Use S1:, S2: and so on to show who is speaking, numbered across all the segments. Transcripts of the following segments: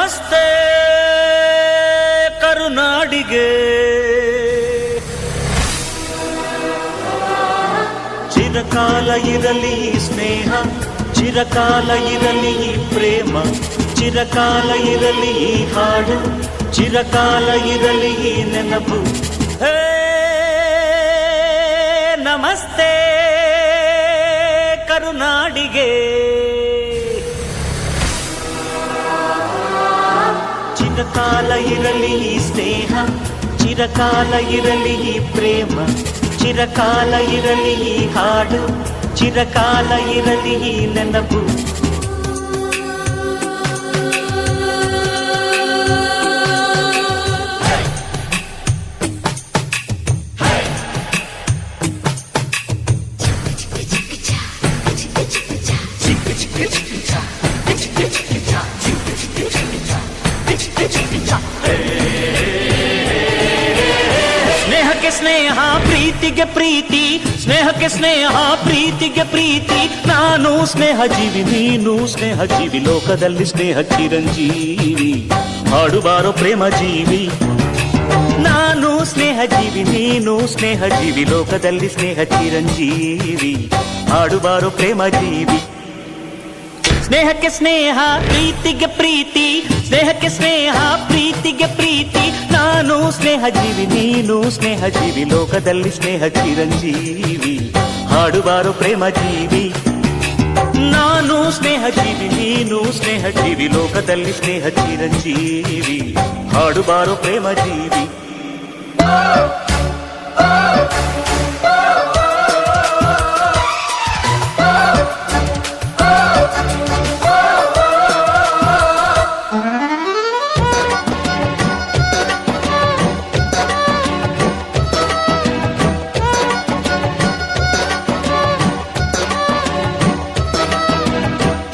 S1: ನಮಸ್ತೆ ಕರುನಾಡಿಗೆ ಚಿರಕಾಲ ಇರಲಿ ಸ್ನೇಹ ಚಿರಕಾಲ ಇರಲಿ ಪ್ರೇಮ ಚಿರಕಾಲ ಇರಲಿ ಹಾಡು ಚಿರಕಾಲ ಇರಲಿ ನೆನಪು ಹೇ ನಮಸ್ತೆ ಕರುನಾಡಿಗೆ ಚಿರಕಾಲ ಇರಲಿ ಸ್ನೇಹ ಚಿರಕಾಲ ಇರಲಿ ಪ್ರೇಮ ಚಿರಕಾಲ ಇರಲಿ ಹಾಡು ಚಿರಕಾಲ ಇರಲಿ ನೆನಪು ಸ್ನೇಹಕ್ಕೆ ಸ್ನೇಹ ಪ್ರೀತಿಗೆ ಪ್ರೀತಿ ಸ್ನೇಹಕ್ಕೆ ಸ್ನೇಹ ಪ್ರೀತಿಗೆ ಪ್ರೀತಿ ನಾನು ಸ್ನೇಹ ಜೀವಿ ನೀನು ಸ್ನೇಹ ಜೀವಿ ಲೋಕದಲ್ಲಿ ಸ್ನೇಹ ಚಿರಂಜೀವಿ ಹಾಡುಬಾರೋ ಪ್ರೇಮ ಜೀವಿ ನಾನು ಸ್ನೇಹ ಜೀವಿ ನೀನು ಸ್ನೇಹ ಜೀವಿ ಲೋಕದಲ್ಲಿ ಸ್ನೇಹ ಚಿರಂಜೀವಿ ಹಾಡುಬಾರೋ ಪ್ರೇಮ ಜೀವಿ ಸ್ನೇಹಕ್ಕೆ ಸ್ನೇಹ ಪ್ರೀತಿಗೆ ಪ್ರೀತಿ ಸ್ನೇಹಕ್ಕೆ ಸ್ನೇಹ ಪ್ರೀತಿಗೆ ಪ್ರೀತಿ ನಾನು ಸ್ನೇಹ ಜೀವಿ ನೀನು ಸ್ನೇಹ ಜೀವಿ ಲೋಕದಲ್ಲಿ ಸ್ನೇಹ ಚಿರಂಜೀವಿ ಹಾಡುಬಾರೋ ಪ್ರೇಮ ಜೀವಿ ನಾನು ಸ್ನೇಹ ಜೀವಿ ನೀನು ಸ್ನೇಹ ಜೀವಿ ಲೋಕದಲ್ಲಿ ಸ್ನೇಹ ಚಿರಂಜೀವಿ ಹಾಡುಬಾರೋ ಪ್ರೇಮ ಜೀವಿ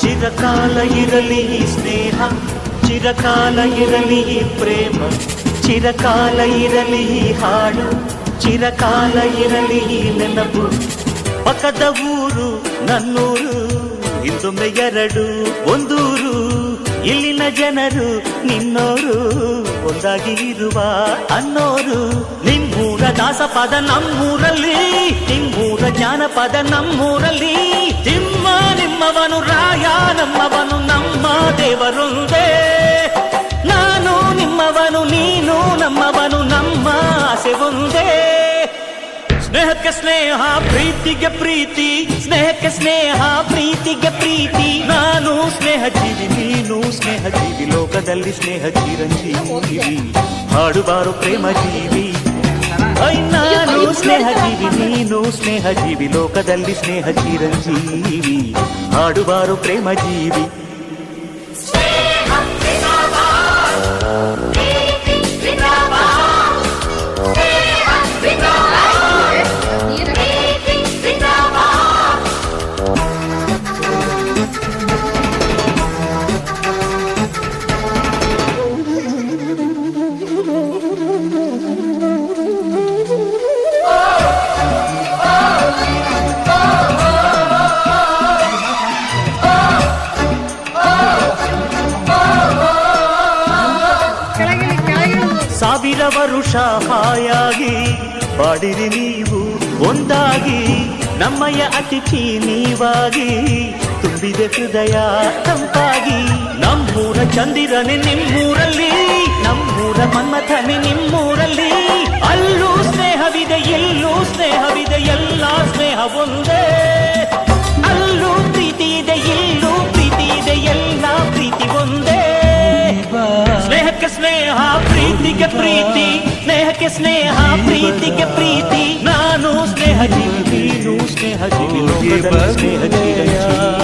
S1: ಚಿರಕಾಲ ಇರಲಿ ಸ್ನೇಹ ಚಿರಕಾಲ ಇರಲಿ ಪ್ರೇಮ ಚಿರಕಾಲ ಇರಲಿ ಹಾಡು ಚಿರಕಾಲ ಇರಲಿ ನೆನಪು ಪಕ್ಕದ ಊರು ನನ್ನೂರು ಹಿಂದೊಮ್ಮೆ ಎರಡು ಒಂದೂರು ಇಲ್ಲಿನ ಜನರು ನಿನ್ನೋರು ಒಂದಾಗಿ ಇರುವ ಅನ್ನೋರು ನಿಮ್ಮೂರ ದಾಸಪದ ನಮ್ಮೂರಲ್ಲಿ ನಿಮ್ಮೂರ ಜಾನಪದ ನಮ್ಮೂರಲ್ಲಿ ತಿಮ್ಮ ನಿಮ್ಮವನು ರಾಯ ನಮ್ಮವನು ನಮ್ಮ ದೇವರೊಂದೇ ನಾನು ನಿಮ್ಮವನು ನೀನು ನಮ್ಮವನು ನಮ್ಮ ಆಸೆ ಒಂದೇ ಸ್ನೇಹಕ್ಕೆ ಸ್ನೇಹ ಪ್ರೀತಿಗೆ ಪ್ರೀತಿ ಸ್ನೇಹಕ್ಕೆ ಸ್ನೇಹ ಪ್ರೀತಿಗೆ ಪ್ರೀತಿ ನಾನು ಸ್ನೇಹ ಜೀವಿ ನೀನು ಸ್ನೇಹ ಜೀವಿ ಲೋಕದಲ್ಲಿ ಸ್ನೇಹ ಚಿರಂಜೀವಿ ಹಾಡುಬಾರೋ ಪ್ರೇಮ ಜೀವಿ ನಾನು ಸ್ನೇಹ ಜೀವಿ ನೀನು ಸ್ನೇಹ ಜೀವಿ ಲೋಕದಲ್ಲಿ ಸ್ನೇಹ ಚಿರಂಜೀವಿ ಹಾಡುಬಾರೋ ಪ್ರೇಮ ಜೀವಿ ಸಾವಿರ ವರುಷ ಹಾಯಾಗಿ ಬಾಡಿರಿ ನೀವು ಒಂದಾಗಿ ನಮ್ಮಯ ಅತಿಥಿ ನೀವಾಗಿ ತುಂಬಿದೆ ಹೃದಯ ತಂಪಾಗಿ ನಮ್ಮೂರ ಚಂದಿರನೆ ನಿಮ್ಮೂರಲ್ಲಿ ನಮ್ಮೂರ ಮನ್ಮಥನೆ ನಿಮ್ಮೂರಲ್ಲಿ ಅಲ್ಲೂ ಸ್ನೇಹವಿದೆ ಎಲ್ಲೂ ಸ್ನೇಹವಿದೆ ಎಲ್ಲ ಸ್ನೇಹ ಒಂದೇ ಅಲ್ಲೂ ಪ್ರೀತಿ ಇದೆ ಇಲ್ಲೂ ಪ್ರೀತಿ ಇದೆ ಎಲ್ಲ ಪ್ರೀತಿ ಒಂದೇ ಸ್ನೇಹಕ್ಕೆ ಸ್ನೇಹ ಪ್ರೀತಿಗೆ ಪ್ರೀತಿ ಸ್ನೇಹಕ್ಕೆ ಸ್ನೇಹ ಪ್ರೀತಿಗೆ ಪ್ರೀತಿ ನಾನು ಸ್ನೇಹ ಜೀವಿ ನೀನು ಸ್ನೇಹ ಜೀವಿ ಲೋಕದಲ್ಲಿ ಸ್ನೇಹ ಜೀವಿ